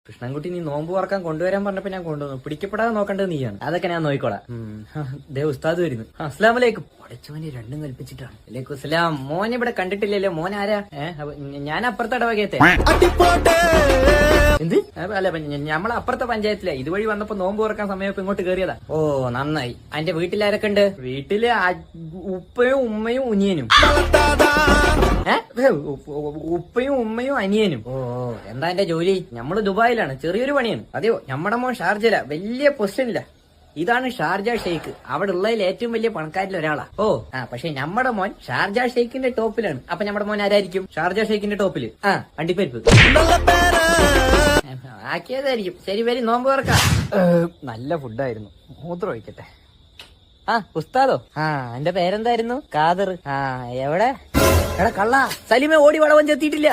കൃഷ്ണൻകുട്ടി നീ നോമ്പ് തുറക്കാൻ കൊണ്ടുവരാൻ പറഞ്ഞപ്പോ ഞാൻ കൊണ്ടുവന്നു. പിടിക്കപ്പെടാതെ നോക്കേണ്ടത് നീയാണ്. അതൊക്കെ ഞാൻ നോക്കിക്കോളാം. ദേ ഉസ്താദ് വരുന്നു. അസ്സലാമു അലൈക്കും. പഠിച്ചവനെ രണ്ടും കൽപ്പിച്ചിട്ടാണ്. അലൈക്കും അസ്സലാം. മോൻ ഇവിടെ കണ്ടിട്ടില്ലല്ലോ. മോൻ ആരാ? ഞാൻ അപ്പുറത്തെ ഇടവകയത്തെ. എന്ത്? അല്ല നമ്മളെ അപ്പുറത്തെ പഞ്ചായത്തിലെ ഇതുവഴി വന്നപ്പോ നോമ്പ് തുറക്കാൻ സമയം ഇങ്ങോട്ട് കയറിയതാ. ഓ നന്നായി. അതിന്റെ വീട്ടിലാരൊക്കെ ഉണ്ട്? വീട്ടില് ഉപ്പയും ഉമ്മയും ഉനിയനും. ഉപ്പയും ഉമ്മയും അനിയനും. ഓ എന്താ എന്റെ ജോലി? നമ്മള് ദുബായിലാണ്, ചെറിയൊരു പണിയാണ്. അതെയോ? നമ്മുടെ മോൻ ഷാർജയില, വലിയ പൊസിഷനില്ല. ഇതാണ് ഷാർജ ഷെയ്ഖ്. അവിടെ ഉള്ളതിൽ ഏറ്റവും വലിയ പണക്കാരിൽ ഒരാളാ. ഓ പക്ഷെ നമ്മുടെ മോൻ ഷാർജ ഷെയ്ഖിന്റെ ടോപ്പിലാണ്. അപ്പൊ നമ്മുടെ മോൻ ആരായിരിക്കും? ഷാർജ ഷെയ്ഖിന്റെ ടോപ്പില് അണ്ടിപ്പരിപ്പ് ആക്കിയതായിരിക്കും. ശരി വരി, നോമ്പ് തുറക്കാം. നല്ല ഫുഡായിരുന്നു. മൂത്രം ഒഴിക്കട്ടെ. ഉസ്താദോ? എന്റെ പേരെന്തായിരുന്നു? ഖാദർ. എവിടെ? എടാ കള്ള, സലിമെ ഓടി വളവൻ ചെത്തിയിട്ടില്ല.